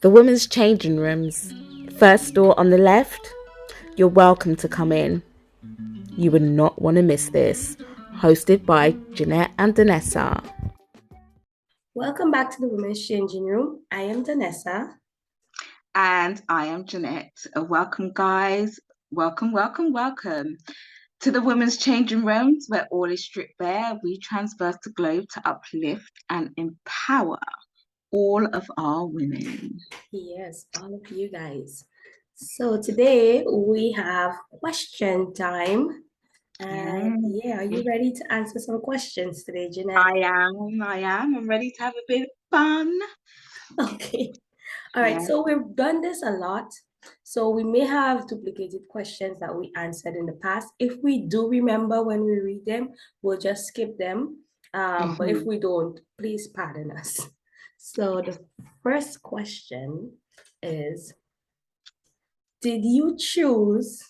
The women's changing rooms. First door on the left. You're welcome to come in. You would not want to miss this. Hosted by Ginette and Donessa. Welcome back to the Women's Changing Room. I am Donessa. And I am Ginette. Welcome, guys. Welcome to the Women's Changing Rooms, where all is stripped bare. We transverse the globe to uplift and empower all of our women. Yes, all of you guys. So today we have question time. And are you ready to answer some questions today, Ginette? I am. I'm ready to have a bit of fun. Okay. All right. So we've done this a lot. So we may have duplicated questions that we answered in the past. If we do remember when we read them, we'll just skip them. But if we don't, please pardon us. So the first question is, did you choose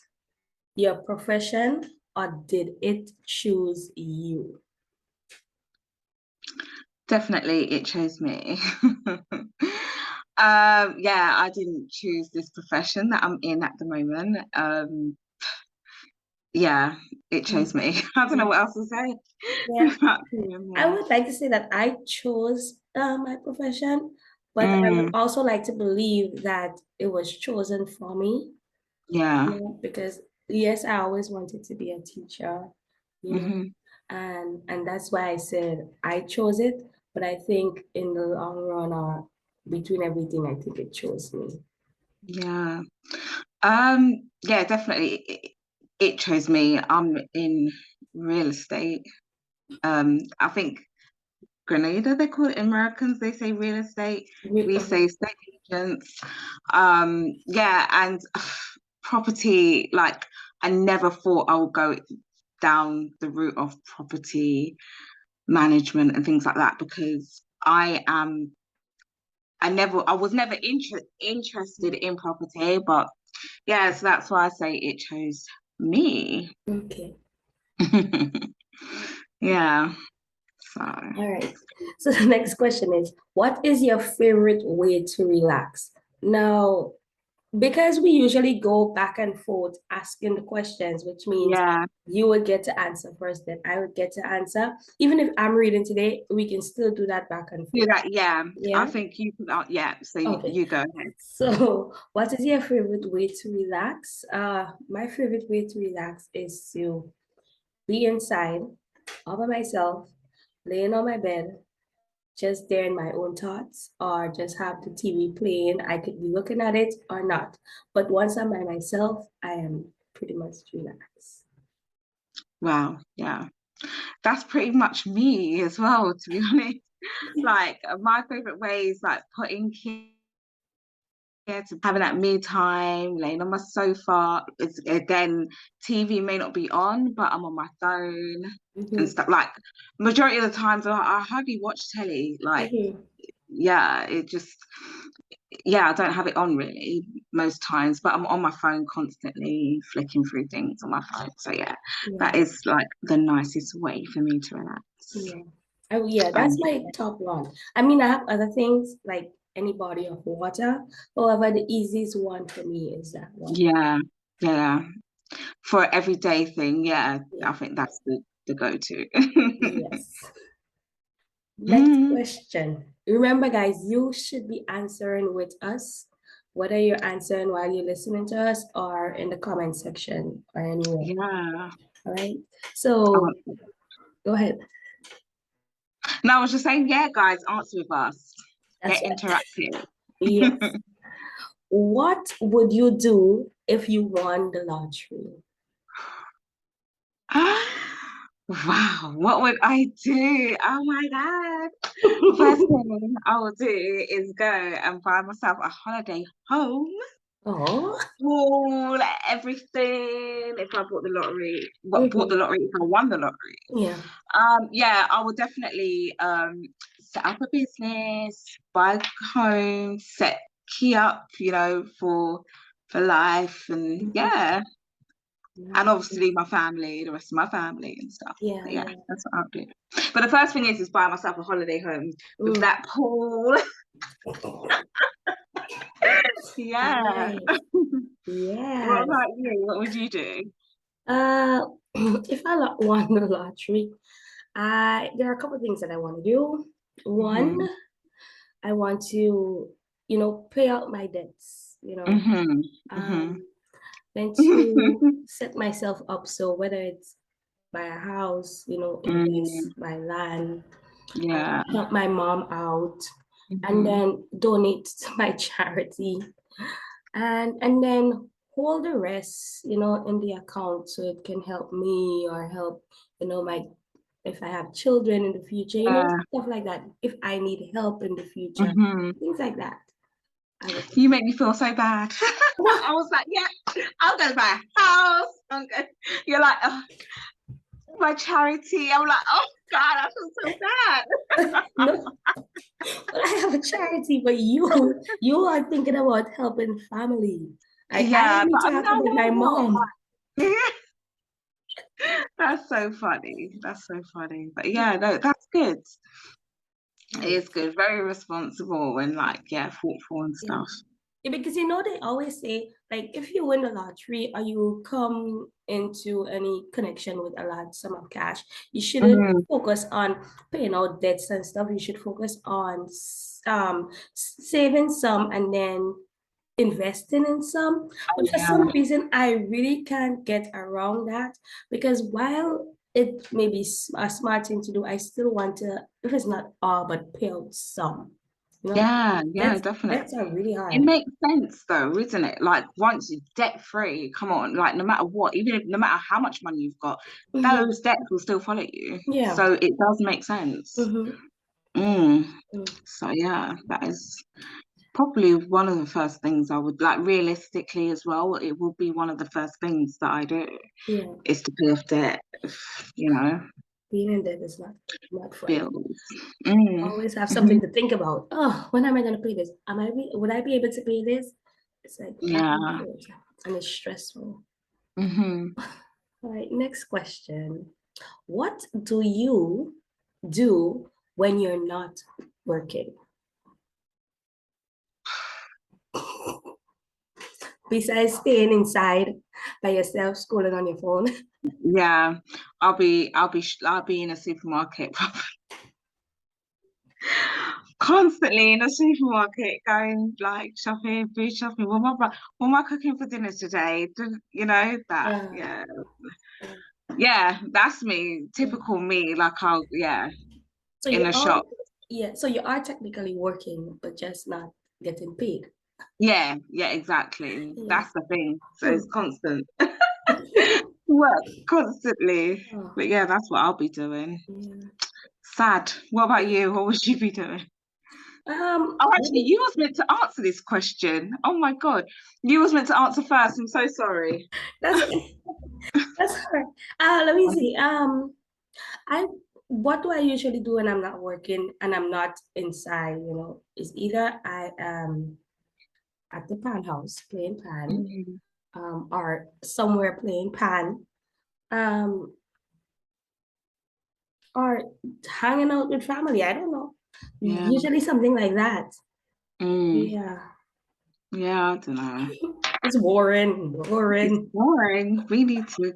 your profession or did it choose you? Definitely, it chose me. I didn't choose this profession that I'm in at the moment. It chose me. I don't know what else to say. I would like to say that I chose my profession, but I would also like to believe that it was chosen for me. Yeah. Because yes, I always wanted to be a teacher, and that's why I said I chose it. But I think in the long run, or between everything, I think it chose me. Yeah. Definitely it chose me. I'm in real estate. I think Grenada, they call it Americans, they say real estate. We say estate agents. And property, like I never thought I would go down the route of property management and things like that, because I was never interested in property, but so that's why I say it chose me. Okay. Yeah. So. All right. So the next question is, what is your favorite way to relax? Now, because we usually go back and forth asking the questions, which means you would get to answer first, then I would get to answer. Even if I'm reading today, we can still do that back and forth. Yeah. I think you can. So you go ahead. So, what is your favorite way to relax? My favorite way to relax is to be inside, all by myself, laying on my bed, just there in my own thoughts, or just have the TV playing. I could be looking at it or not. But once I'm by myself, I am pretty much relaxed. Wow. Yeah. That's pretty much me as well, to be honest. Like my favorite way is like putting to having that me time, laying on my sofa. It's again, TV may not be on, but I'm on my phone and stuff. Like majority of the times, I hardly watch telly. Like, it just, I don't have it on really most times, but I'm on my phone constantly, flicking through things on my phone. So that is like the nicest way for me to relax. That's my top one. I mean, I have other things like any body of water. However, the easiest one for me is that one. Yeah. For everyday thing, I think that's the go-to. Yes. Next question. Remember, guys, you should be answering with us, whether you're answering while you're listening to us or in the comment section or anywhere. Yeah. All right. So go ahead. No, I was just saying, guys, answer with us. Get interactive. Yes. What would you do if you won the lottery? Wow, what would I do? Oh my God. First thing I will do is go and buy myself a holiday home. Oh. Pool, everything. If I bought the lottery, bought the lottery, if I won the lottery. I would definitely set up a business, buy a home, key up, for life, and and obviously my family, the rest of my family and stuff. That's what I'll do. But the first thing is buy myself a holiday home with that pool. Yeah. Right. What Yes. about you? What would you do? If I won the lottery, there are a couple of things that I want to do. One, Mm-hmm. I want to, pay out my debts, Mm-hmm. Mm-hmm. um, then to set myself up. So whether it's buy a house, Mm, invest, buy land, yeah. help my mom out, and Mm-hmm. then donate to my charity, and then hold the rest, in the account so it can help me or help, my if I have children in the future, Yeah. stuff like that. If I need help in the future, Mm-hmm. things like that. I would. You make me feel so bad. I was like, yeah, I'm gonna buy a house. You're like, oh, my charity. I'm like, oh God, I feel so bad. No, but I have a charity, but you are thinking about helping family. I Yeah, only but talk no, about you my know what? mom. Like, that's so funny. That's so funny. But yeah, no, that's good. It Yes. is good. Very responsible and like, yeah, thoughtful and Yeah. stuff. Yeah, because they always say, like, if you win the lottery or you come into any connection with a large sum of cash, you shouldn't Mm, focus on paying out debts and stuff. You should focus on saving some and then investing in some. But for yeah. some reason, I really can't get around that because while it may be a smart thing to do, I still want to, if it's not all, but pay out some. You know, Yeah, yeah, that's definitely. are really It hard. makes sense though, isn't it? Like once you're debt free, come on, like no matter what, even if no matter how much money you've got, Mhm. those debts will still follow you. Yeah. So it does make sense. Mm-hmm. Mm. Mm. So yeah, that is probably one of the first things I would like realistically as well. It would be one of the first things that I do Yeah. is to pay off debt, you know, Being in debt is not fun. bills. Mm. Always have Mhm. something to think about. Oh, when am I gonna pay this? Would I be able to pay this? It's like back and Yeah. forth, and it's stressful. Hmm. All right, next question. What do you do when you're not working? Besides staying inside by yourself, scrolling on your phone. Yeah, I'll be in a supermarket constantly in a supermarket going like shopping, food shopping. What am I cooking for dinner today? You know that? Uh, Yeah, uh, yeah, that's me. yeah. Typical me. Like I'll yeah So in you a are, shop. yeah. So you are technically working, but just not getting paid. Yeah, yeah, exactly. Yeah. That's the thing. So it's Hmm. constant work constantly. Oh, But yeah, that's what I'll be doing. yeah. Sad. What about you? What would you be doing? Oh, actually, Maybe you was meant to answer this question. Oh my God. You was meant to answer first. I'm so sorry. that's that's hard. Let me see. I what do I usually do when I'm not working and I'm not inside? Is either I am at the pan house playing pan, Mhm. or somewhere playing pan, um, or hanging out with family. I don't know. Yeah. Usually something like that. Mm. Yeah. Yeah, I don't know. It's boring, It's boring. boring. We need to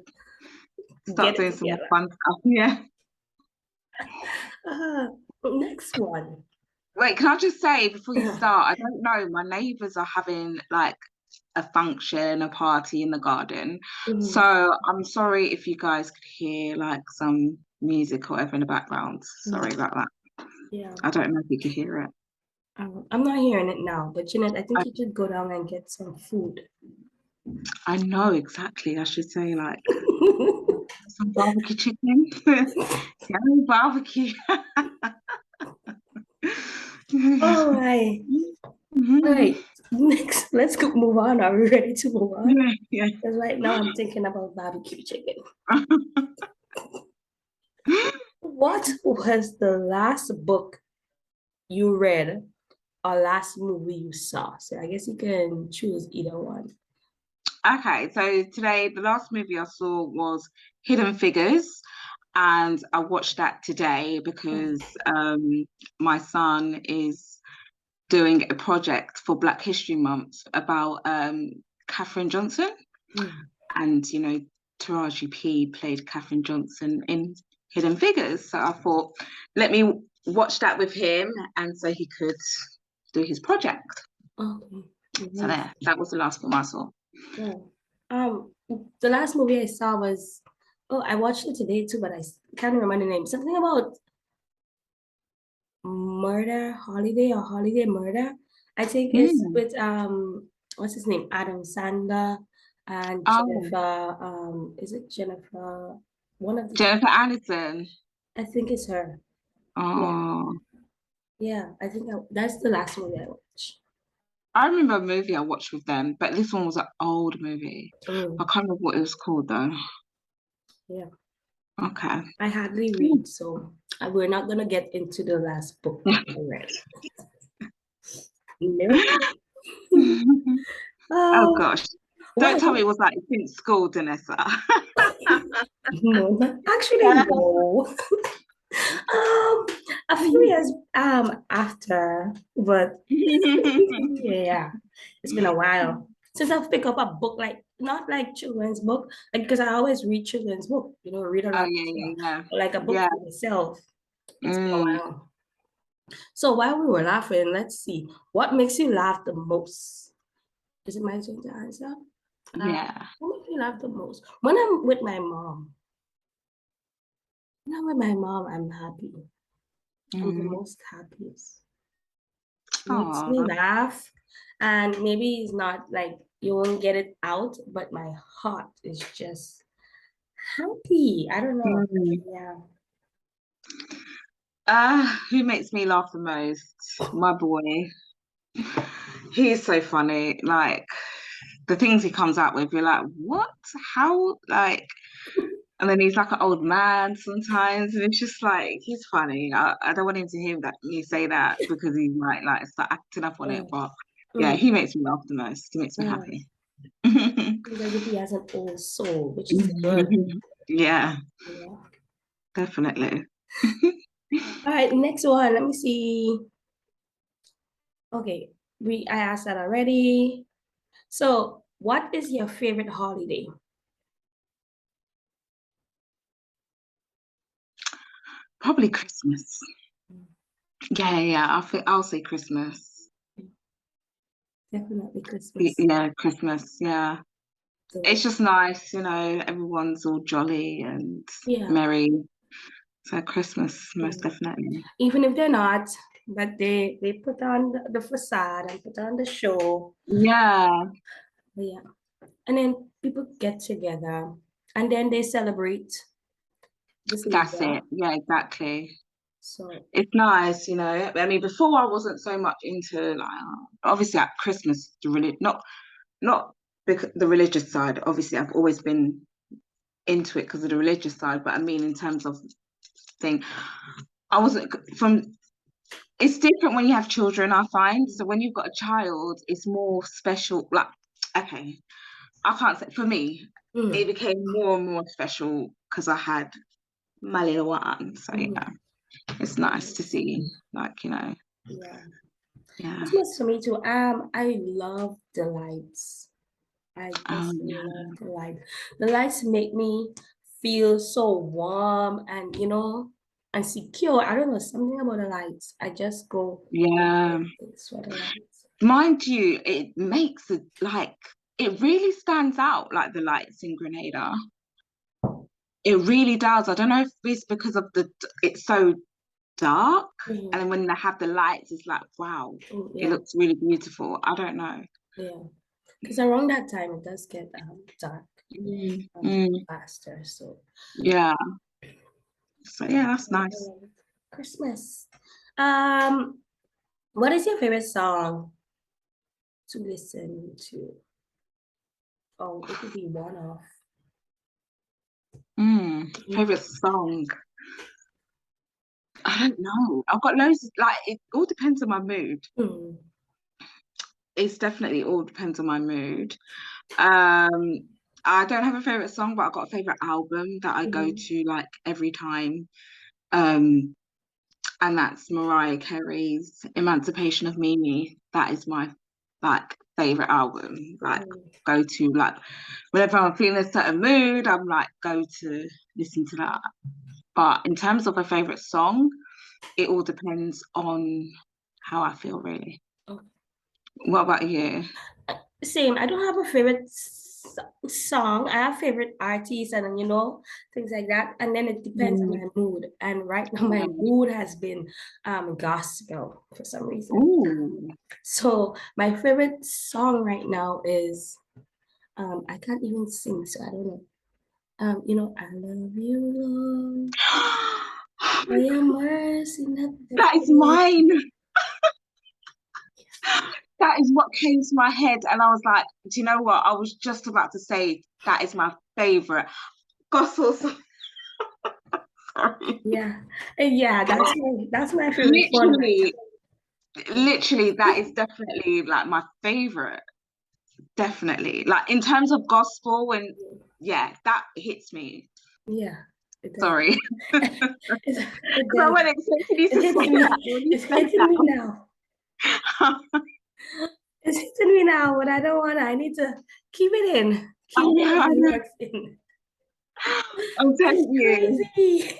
start Get it doing some more together. fun stuff. Yeah. Uh, Next one. Wait, can I just say before you start, I don't know, my neighbours are having like a function, a party in the garden. Mhm. So I'm sorry if you guys could hear like some music or whatever in the background. Sorry Mhm. about that. Yeah. I don't know if you could hear it. I'm not hearing it now, but Jeanette, I think you should go down and get some food. I know exactly. I should say like some barbecue chicken. Yummy barbecue. All right. All Mhm. right. Next, let's go move on. Are we ready to move on? Yeah, yeah. Because right now I'm thinking about barbecue chicken. What was the last book you read or last movie you saw? So I guess you can choose either one. Okay, so today the last movie I saw was Hidden Figures, and I watched that today Oh, because my son is doing a project for Black History Month about Katherine Johnson. And, you know, Taraji P played Katherine Johnson in Hidden Figures. So I thought, let me watch that with him, and so he could do his project. Okay. So there, that was the last film I saw. The last movie I saw was, I watched it today too, but I can't remember the name. Something about murder, holiday or holiday murder. I think it's with what's his name? Adam Sandler and Jennifer. Is it Jennifer? One of the Jennifer Aniston. I think it's her. Oh. Yeah, I think that's the last movie I watched. I remember a movie I watched with them, but this one was an old movie. I can't remember what it was called though. Yeah. Okay. I hardly read, so we're not gonna get into the last book that I read. No. Oh gosh. Don't tell me it was like since school, Donessa. No, actually no. A few years after, but yeah, it's been a while since I've picked up a book, like not like children's book, like because I always read children's book, you know, read a lot, yeah. like a book for myself. It's been a while. So while we were laughing, let's see, what makes you laugh the most? Is it my turn to answer? Yeah. What makes me laugh the most? When I'm with my mom. When I'm with my mom, I'm happy. I'm the most happiest. Makes me laugh, and maybe it's not like you won't get it out, but my heart is just happy. I don't know. Yeah. Who makes me laugh the most? My boy. He is so funny. Like the things he comes out with, you're like, what? How? Like, and then he's like an old man sometimes, and it's just like he's funny. I don't want him to hear me say that because he might like start acting up on it. But yeah, he makes me laugh the most. He makes me happy. It's as if he has an old soul, which is good. Yeah. Definitely. All right, next one. Let me see. Okay, I asked that already. So, what is your favorite holiday? Probably Christmas. Yeah. I'll say Christmas. Definitely Christmas. Yeah, Christmas. Yeah. So, it's just nice, you know, everyone's all jolly and merry. So Christmas, most definitely. Even if they're not, but they put on the facade and put on the show. Yeah. Yeah. And then people get together and then they celebrate. That's it. Yeah, exactly. So it's nice, you know. I mean, before I wasn't so much into like obviously at Christmas, not because the religious side. Obviously, I've always been into it because of the religious side. But I mean, in terms of thing, I wasn't from. It's different when you have children, I find. So when you've got a child, it's more special. Like, okay, I can't say for me, it became more and more special because I had my little one. So yeah, it's nice to see, like, you know. Yeah. Christmas for me too. I love the lights. I just love the lights. The lights make me feel so warm and you know and secure. I don't know, something about the lights. I just go. Yeah. It's for the lights. Mind you, it makes it like it really stands out, like the lights in Grenada. It really does. I don't know if it's because of it's so dark, and then when they have the lights, it's like wow, it looks really beautiful. I don't know. Yeah, because around that time it does get dark faster. So yeah. So yeah, that's nice. Christmas. What is your favorite song to listen to? Oh, it could be one off. Favorite song. I don't know. I've got loads. Like it all depends on my mood. It's definitely all depends on my mood. I don't have a favorite song, but I've got a favorite album that I go to like every time and that's Mariah Carey's Emancipation of Mimi. That is my like favorite album. Like go to like whenever I'm feeling a certain mood, I'm like go to listen to that. But in terms of a favorite song, it all depends on how I feel, really. Okay. What about you? Same. I don't have a favorite song. I have favorite artists and things like that. And then it depends on my mood. And right now my mood has been gospel for some reason. Ooh. So my favorite song right now is I can't even sing, so I don't know. I love you, Lord. For your mercy, that is mine. That is what came to my head, and I was like, do you know what? I was just about to say that is my favorite gospel song. Sorry. Yeah, that's my favorite literally, that is definitely like my favorite. Definitely, like in terms of gospel, when that hits me. Yeah. Sorry. It's hitting me now. It's hitting me now, but I don't want to. I need to keep it in. I'm telling you. Crazy.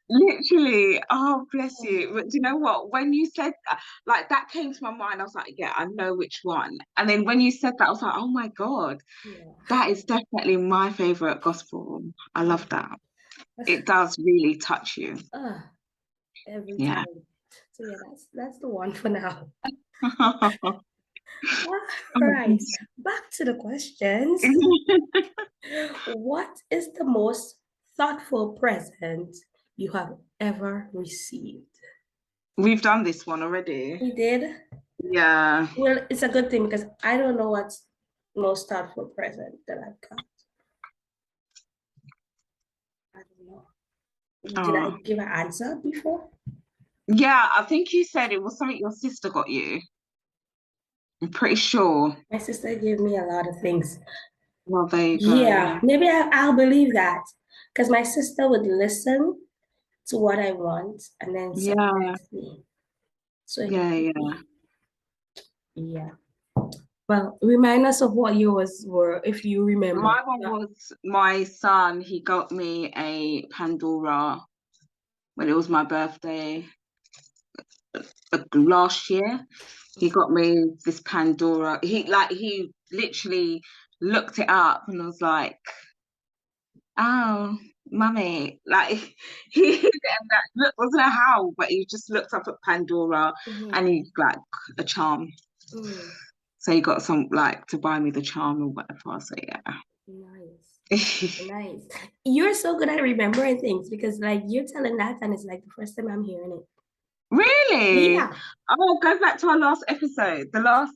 Literally, oh bless you. But do you know what? When you said that, like that came to my mind, I was like, yeah, I know which one. And then when you said that, I was like, oh my God, that is definitely my favorite gospel. I love that. It does really touch you. Every time. So yeah, that's the one for now. All right, back to the questions. What is the most thoughtful present you have ever received? We've done this one already. We did? Yeah. Well, it's a good thing because I don't know what's most thoughtful present that I've got. I don't know. Did I give an answer before? Yeah, I think you said it was something your sister got you. I'm pretty sure. My sister gave me a lot of things. Well, there you go. Yeah, maybe I'll believe that because my sister would listen to what I want and then support me. So yeah. Well, remind us of what yours were if you remember. My one was my son. He got me a Pandora when it was my birthday last year. He got me this Pandora. He literally looked it up and was like, "Oh, mummy!" Like he wasn't a how, but he just looked up at Pandora and he like a charm. So he got some like to buy me the charm or whatever. So yeah. Nice. You're so good at remembering things because like you're telling that and it's like the first time I'm hearing it. Really? Yeah. Oh, go back to our last episode. The last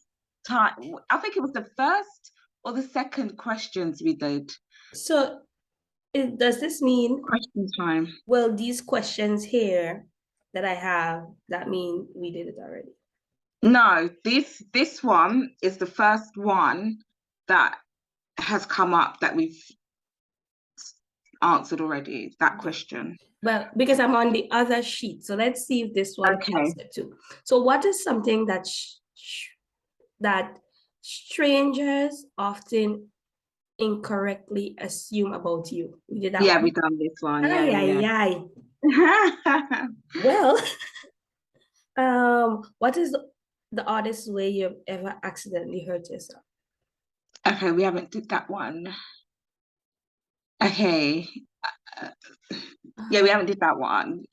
time, I think it was the first or the second questions we did. So does this mean question time? Well, these questions here that I have, that mean we did it already? No, this one is the first one that has come up that we've answered already, that question. Well, because I'm on the other sheet, so let's see if this one counts it too. So what is something that that strangers often incorrectly assume about you? We did that one? We've done this one. Well, what is the oddest way you've ever accidentally hurt yourself? Okay, we haven't did that one. Okay. Yeah, we haven't did that one.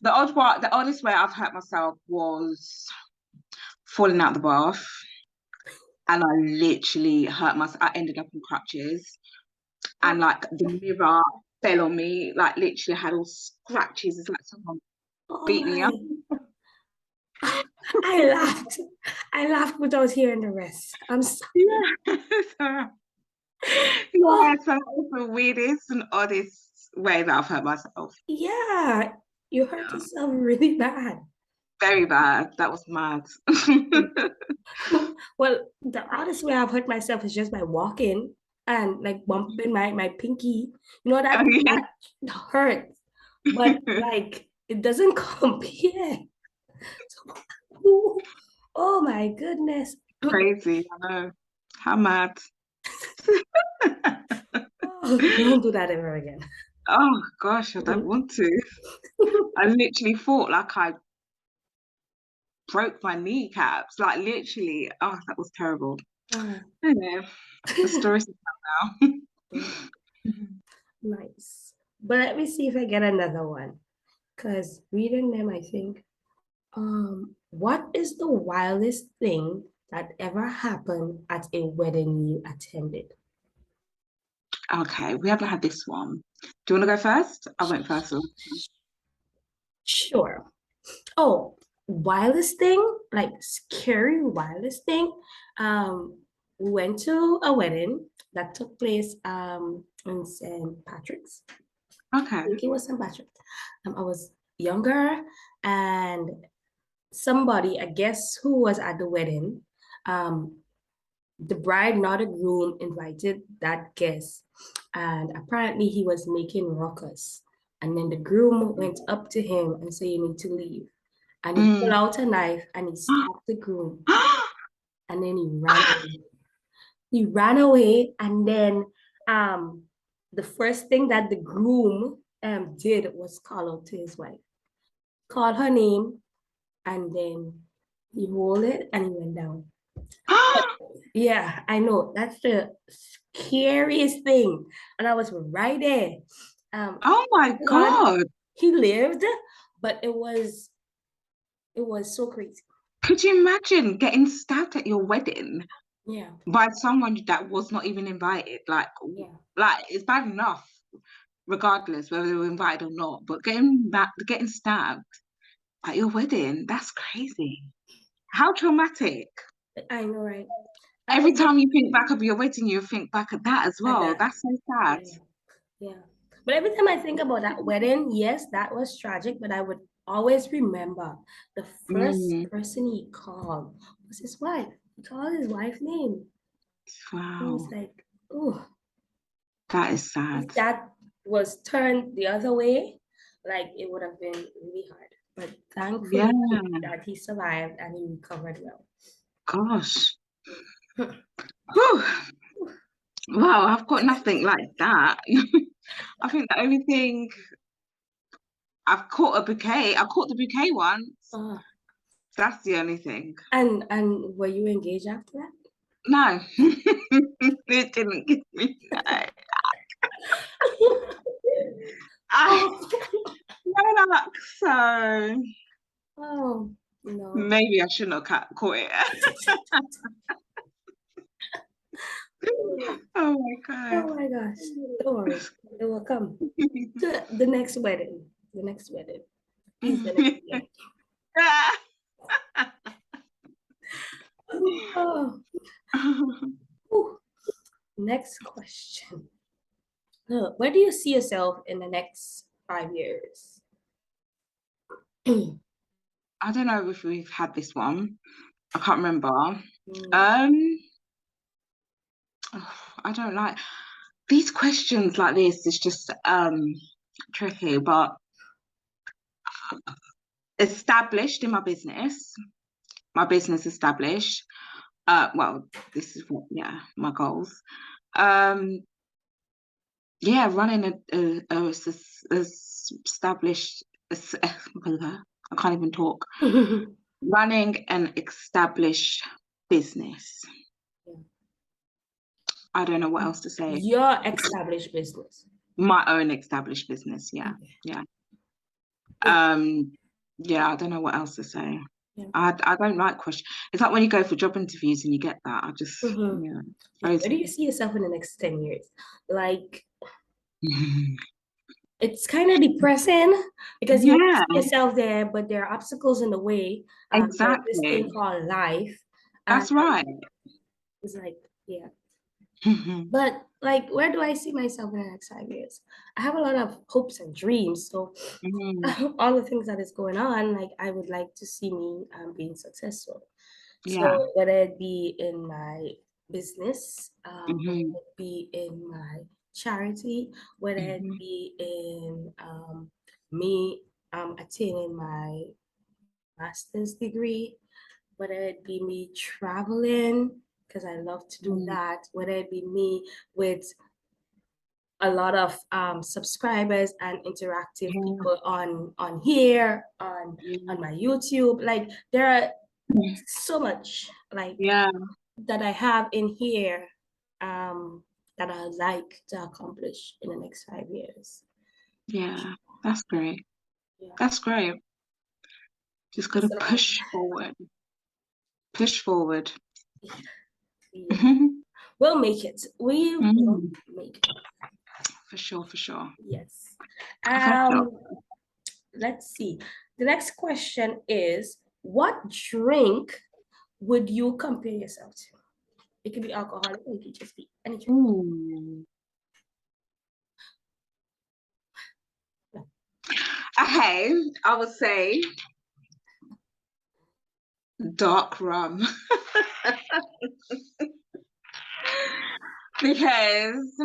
The oddest way I've hurt myself was falling out the bath. And I literally hurt myself. I ended up in crutches. And like the mirror fell on me, like literally had all scratches. It's like someone beat me up. I laughed but I was hearing the rest. I'm sorry. Yeah. Yeah, so that was the weirdest and oddest way that I've hurt myself. Yeah, you hurt yourself really bad. Very bad. That was mad. Well, the oddest way I've hurt myself is just by walking and like bumping my pinky. You know that hurts. But like it doesn't compare. So, oh my goodness. Crazy, I know. How mad. Oh, don't do that ever again. Oh gosh, I don't want to. I literally thought like I broke my kneecaps. Like literally, oh, that was terrible. Anyway, the story's now. Nice. But let me see if I get another one. Because reading them, I think, what is the wildest thing that ever happened at a wedding you attended? Okay, we haven't had this one. Do you want to go first? I went first. Sure. Oh, wildest thing, like scary wildest thing. We went to a wedding that took place in St. Patrick's. Okay. I think it was St. Patrick. I was younger, and somebody, I guess, who was at the wedding, um, the bride, not the groom, invited that guest, and apparently he was making ruckus. And then the groom went up to him and said, "You need to leave." And he pulled out a knife and he stabbed the groom, and then he ran away. He ran away, and then the first thing that the groom did was call out to his wife, called her name, and then he rolled it and he went down. Yeah, I know. That's the scariest thing. And I was right there. Oh my God. He lived, but it was so crazy. Could you imagine getting stabbed at your wedding Yeah. by someone that was not even invited? Like it's bad enough, regardless whether they were invited or not. But getting stabbed at your wedding, that's crazy. How traumatic. I know, right? Every time you think back of your wedding, you think back at that as well. That's so sad. Yeah. But every time I think about that wedding, yes, that was tragic, but I would always remember the first person he called was his wife. He called his wife's name. Wow. He was like, oh. That is sad. If that was turned the other way, like it would have been really hard. But thankfully that he survived and he recovered well. Gosh. Whew. Wow, I've got nothing like that. I think the only thing I've caught a bouquet. I caught the bouquet once. That's the only thing. And were you engaged after that? No. It didn't give me that. No luck, so no. Maybe I shouldn't have caught it. Oh my God. Oh my gosh. Don't worry. It will come. To the next wedding. The next wedding. He's the next wedding. Oh. Next question. Where do you see yourself in the next 5 years? I don't know if we've had this one. I can't remember. I don't like these questions like this. It's just tricky, but established in my business established. Well, this is what, my goals. Running a established. I can't even talk. Running an established business. I don't know what else to say. Your established business. My own established business. Yeah. I don't know what else to say. I don't like questions. It's like when you go for job interviews and you get that. I just Where do you see yourself in the next 10 years? Like it's kind of depressing because you see yourself there, but there are obstacles in the way. Exactly. This thing called life. That's right. It's like, but like, where do I see myself in the next 5 years? I have a lot of hopes and dreams. So all the things that is going on, like I would like to see me being successful. So whether it be in my business, whether it be in my charity, whether it be in me attaining my master's degree, whether it be me traveling, because I love to do that, whether it be me with a lot of subscribers and interactive people on here, on my YouTube. Like there are so much like that I have in here that I'd like to accomplish in the next 5 years. Yeah, that's great. Yeah. That's great. Just got to push forward. Push forward. Yeah. We'll make it. We will make it. For sure, for sure. Yes. Sure. Let's see. The next question is, what drink would you compare yourself to? It could be alcoholic, or it could just be any drink. Okay, I would say dark rum. Because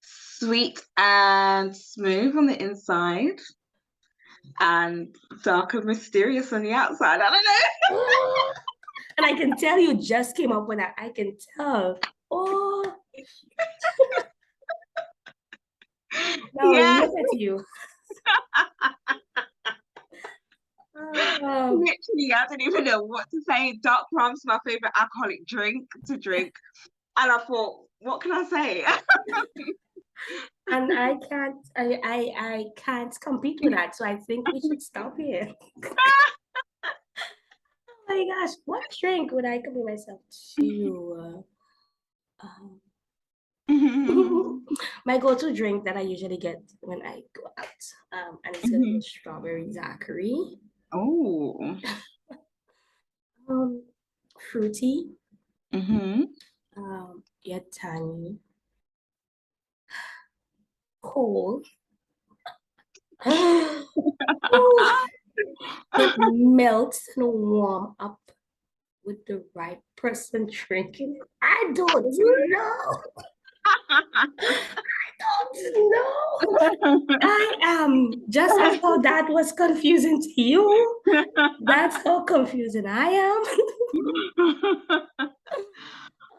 sweet and smooth on the inside and dark and mysterious on the outside. I don't know. And I can tell you just came up with that. I can tell. Oh. No, Yeah. look at you. Literally, I don't even know what to say. Dark rum's my favorite alcoholic drink to drink. And I thought, what can I say? And I can't compete with that. So I think we should stop here. Oh my gosh, what drink would I compare myself to? My go-to drink that I usually get when I go out, and it's gonna be a strawberry daiquiri. Oh. Fruity. Mm-hmm. Yet tangy. Cold. It melts and warm up with the right person drinking it. I don't know. I am just as how that was confusing to you. That's how confusing I am.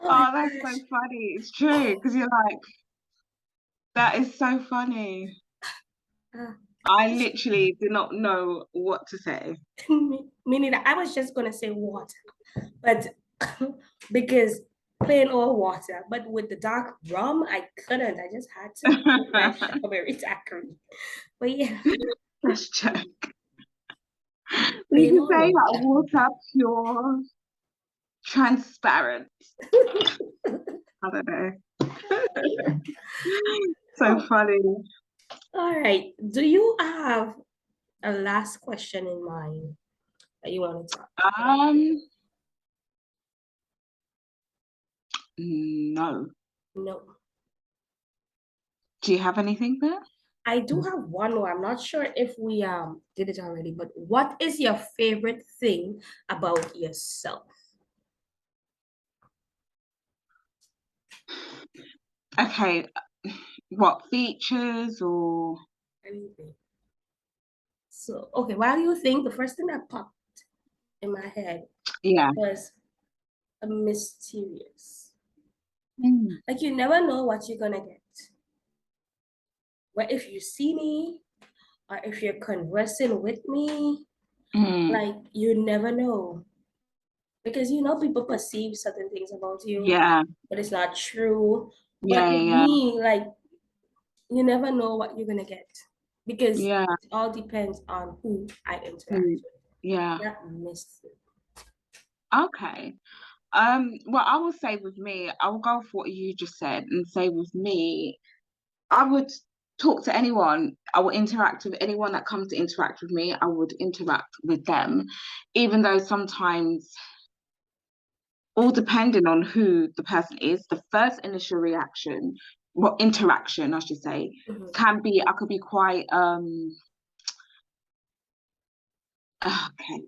Oh, that's so funny. It's true, because you're like, that is so funny. I literally did not know what to say. Me neither. I was just gonna say water, but because plain old water. But with the dark rum, I couldn't. I just had to put my strawberry daiquiri. But yeah. Let's check. We can say that water pure, transparent. I don't know. So funny. All right. Do you have a last question in mind that you want to talk about? No. No. Do you have anything there? I do have one more. I'm not sure if we did it already, but what is your favorite thing about yourself? Okay. What features or Anything. So, okay, while you think, the first thing that popped in my head was a mysterious. Like you never know what you're gonna get. But if you see me or if you're conversing with me, like you never know. Because you know people perceive certain things about you, but it's not true. But with me, like you never know what you're gonna get. Because it all depends on who I interact with. Yeah. That mystery. Okay. Well, I will say with me, I will go for what you just said and say with me, I would talk to anyone. I will interact with anyone that comes to interact with me. I would interact with them, even though sometimes, all depending on who the person is, the first initial reaction, well, interaction, I should say, can be, I could be quite, okay.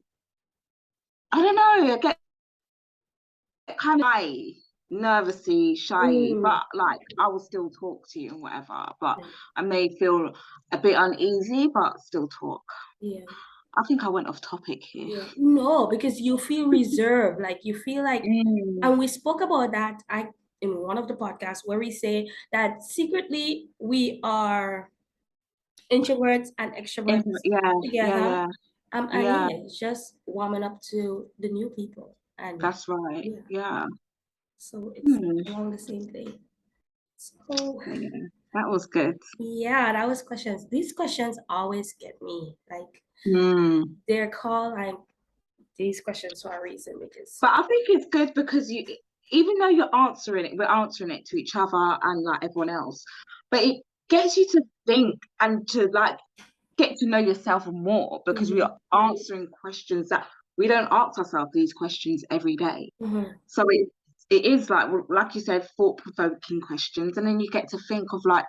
I don't know, I get kind of shy nervousy, shy, Mm. but like I will still talk to you and whatever. But Yeah. I may feel a bit uneasy, but still talk. Yeah. I think I went off topic here. Yeah. No, because you feel reserved, like you feel like, and we spoke about that in one of the podcasts where we say that secretly we are introverts and extroverts Yeah, together. And yeah, yeah, it's just warming up to the new people. And that's right. yeah, Yeah. so it's Hmm. along the same thing. So Yeah, that was good. yeah, that was questions. These questions always get me. Like Mm. they're called like these questions for a reason because But I think it's good because you, even though you're answering it, we're answering it to each other and like everyone else, but it gets you to think and to like get to know yourself more because we are answering questions that we don't ask ourselves these questions every day. So it is like you said, thought-provoking questions, and then you get to think of like,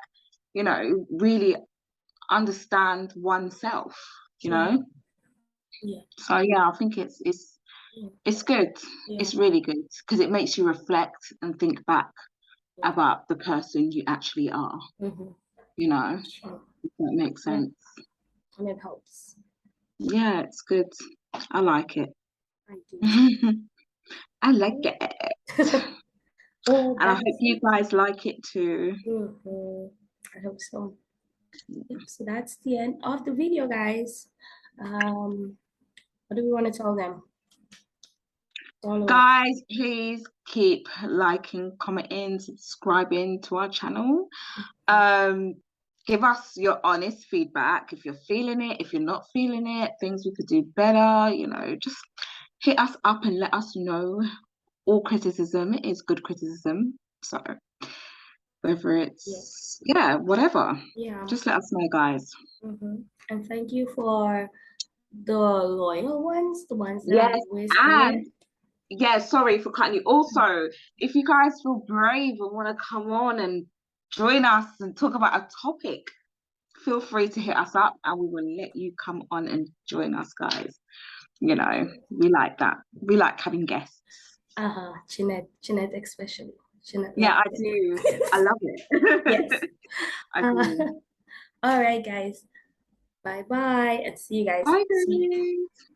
you know, really understand oneself, you know. yeah, So yeah, I think it's good. yeah, It's really good because it makes you reflect and think back about the person you actually are, you know, sure. if that makes sense. And it helps. Yeah, it's good. I like it. I do. I like it. Well, And I hope that's you it. guys like it too. I hope so. Yep, so that's the end of the video, guys. What do we want to tell them? Followers. Guys, please keep liking, commenting, subscribing to our channel. Give us your honest feedback if you're feeling it, if you're not feeling it, things we could do better, you know, just hit us up and let us know. All criticism is good criticism. So whether it's whatever. Yeah. Just let us know, guys. And thank you for the loyal ones, the ones that are Yes, always here. and yeah, sorry for cutting you. Also, if you guys feel brave and want to come on and join us and talk about a topic, feel free to hit us up and we will let you come on and join us, guys. You know, we like that. We like having guests. Ginette especially. Ginette Yeah, loves I do. I love it. Yes. I do. All right, guys. Bye-bye, and see you guys Bye, next week. guys.